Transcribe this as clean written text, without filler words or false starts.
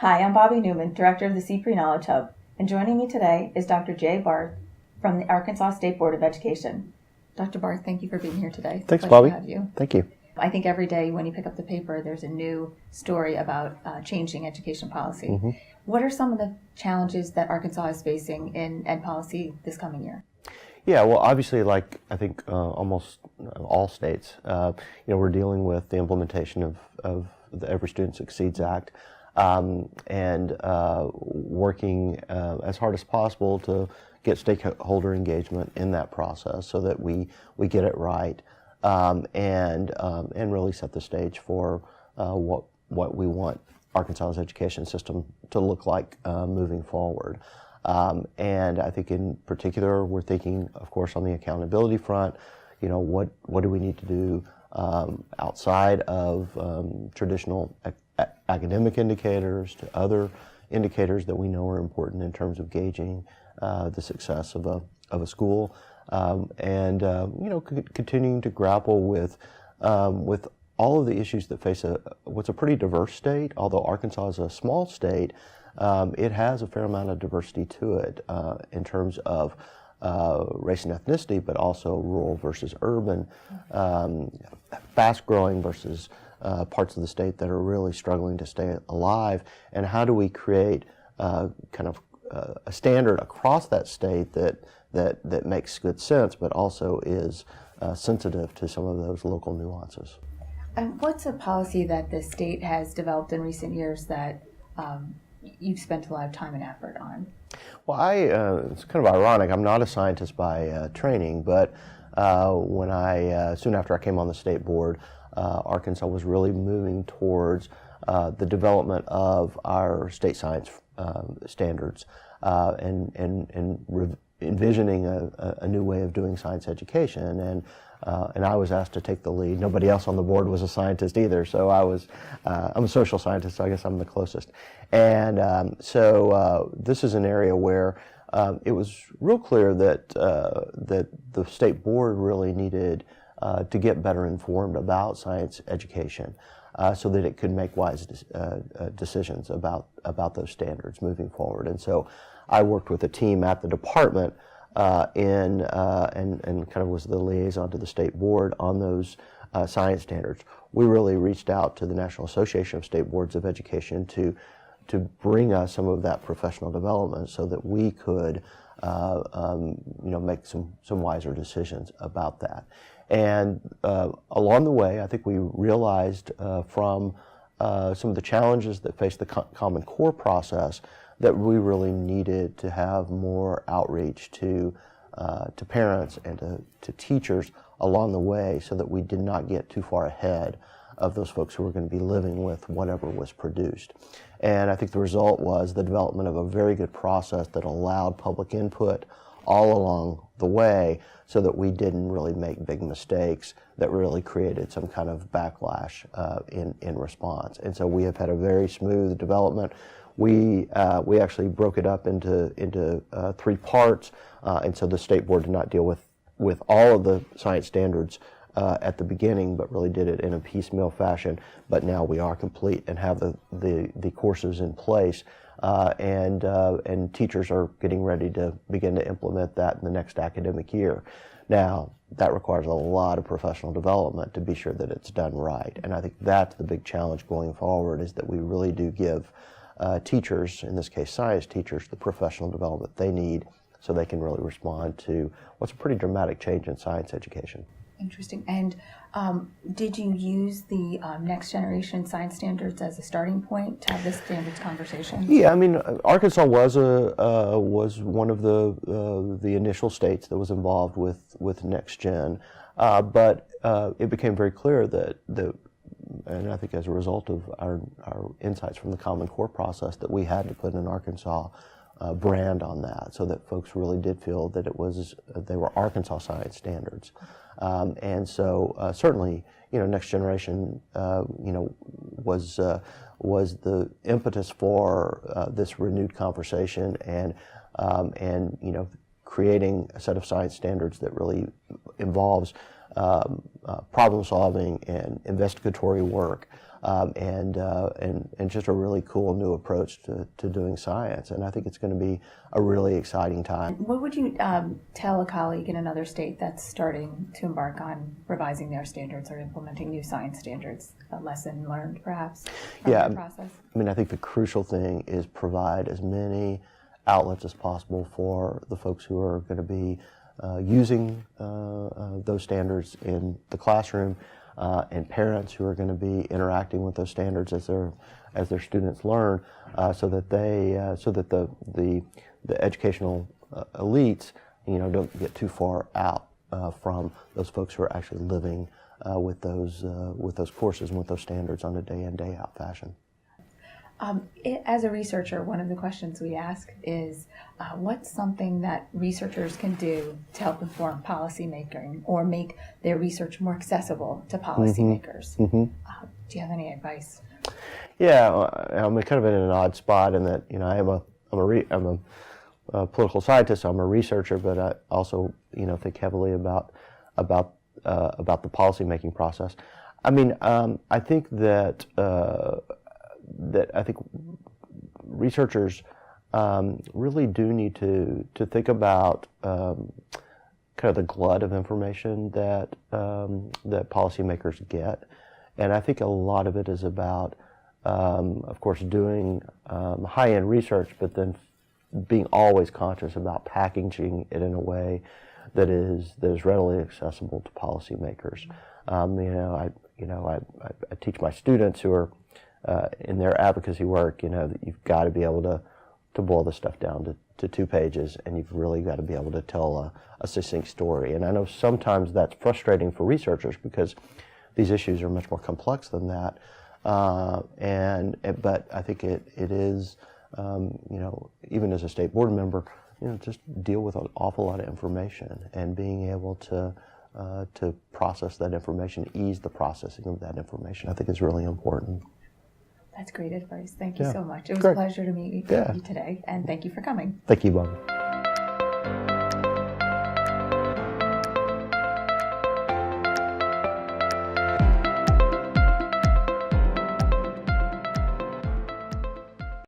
Hi, I'm Bobbi Newman, Director of the CPRE Knowledge Hub, and joining me today is Dr. Jay Barth from the Arkansas State Board of Education. Dr. Barth, thank you for being here today. Thanks, Bobbi. To have you. Thank you. I think every day when you pick up the paper, there's a new story about changing education policy. Mm-hmm. What are some of the challenges that Arkansas is facing in ed policy this coming year? Yeah, well, obviously, like I think almost all states, we're dealing with the implementation of the Every Student Succeeds Act, and working as hard as possible to get stakeholder engagement in that process so that we get it right, and really set the stage for what we want Arkansas's education system to look like moving forward. And I think in particular, we're thinking, of course, on the accountability front, what do we need to do outside of traditional academic indicators to other indicators that we know are important in terms of gauging the success of a school, and continuing to grapple with all of the issues that face what's a pretty diverse state. Although Arkansas is a small state, it has a fair amount of diversity to it in terms of race and ethnicity, but also rural versus urban, fast-growing versus parts of the state that are really struggling to stay alive. And how do we create kind of a standard across that state that makes good sense, but also is sensitive to some of those local nuances? And what's a policy that the state has developed in recent years that you've spent a lot of time and effort on? Well, it's kind of ironic. I'm not a scientist by training, but when soon after I came on the state board, Arkansas was really moving towards the development of our state science standards, and envisioning a new way of doing science education. And I was asked to take the lead. Nobody else on the board was a scientist either, so I'm a social scientist, so I guess I'm the closest. And so this is an area where it was real clear that the state board really needed to get better informed about science education, so that it could make wise decisions about those standards moving forward. And so I worked with a team at the department and kind of was the liaison to the state board on those science standards. We really reached out to the National Association of State Boards of Education to bring us some of that professional development so that we could make some wiser decisions about that. And along the way, I think we realized from some of the challenges that face the Common Core process that we really needed to have more outreach to parents and to teachers along the way, so that we did not get too far ahead of those folks who were going to be living with whatever was produced. And I think the result was the development of a very good process that allowed public input all along the way, so that we didn't really make big mistakes that really created some kind of backlash in response. And so we have had a very smooth development. We actually broke it up into 3 parts, and so the state board did not deal with all of the science standards at the beginning, but really did it in a piecemeal fashion. But now we are complete and have the courses in place, and teachers are getting ready to begin to implement that in the next academic year. Now, that requires a lot of professional development to be sure that it's done right. And I think that's the big challenge going forward, is that we really do give teachers, in this case science teachers, the professional development they need so they can really respond to what's a pretty dramatic change in science education. Interesting. And did you use the next generation science standards as a starting point to have this standards conversation? Yeah, I mean, Arkansas was one of the initial states that was involved with next gen, but it became very clear that and I think as a result of our insights from the Common Core process, that we had to put an Arkansas brand on that, so that folks really did feel that they were Arkansas science standards. And so certainly, next generation, was the impetus for this renewed conversation, and creating a set of science standards that really involves problem solving and investigatory work, and just a really cool new approach to doing science. And I think it's going to be a really exciting time. What would you tell a colleague in another state that's starting to embark on revising their standards or implementing new science standards? A lesson learned, perhaps, from the process? I mean, I think the crucial thing is provide as many outlets as possible for the folks who are going to be using those standards in the classroom, and parents who are going to be interacting with those standards as their students learn, so that the educational elites, don't get too far out from those folks who are actually living with those courses and with those standards on a day in, day out fashion. As a researcher, one of the questions we ask is, what's something that researchers can do to help inform policymaking or make their research more accessible to policymakers? Do you have any advice? Yeah, I'm kind of in an odd spot in that I'm a political scientist, so I'm a researcher, but I also think heavily about the policymaking process. I mean, I think that I think researchers really do need to think about kind of the glut of information that policymakers get, and I think a lot of it is about, of course, doing high-end research, but then being always conscious about packaging it in a way that is readily accessible to policymakers. I teach my students who are in their advocacy work, that you've got to be able to boil this stuff down to 2 pages, and you've really got to be able to tell a succinct story. And I know sometimes that's frustrating for researchers because these issues are much more complex than that. But I think it is, even as a state board member, just deal with an awful lot of information, and being able to process that information, ease the processing of that information, I think is really important. That's great advice. Thank you so much. It was a pleasure to meet you today, and thank you for coming. Thank you, Bobbi.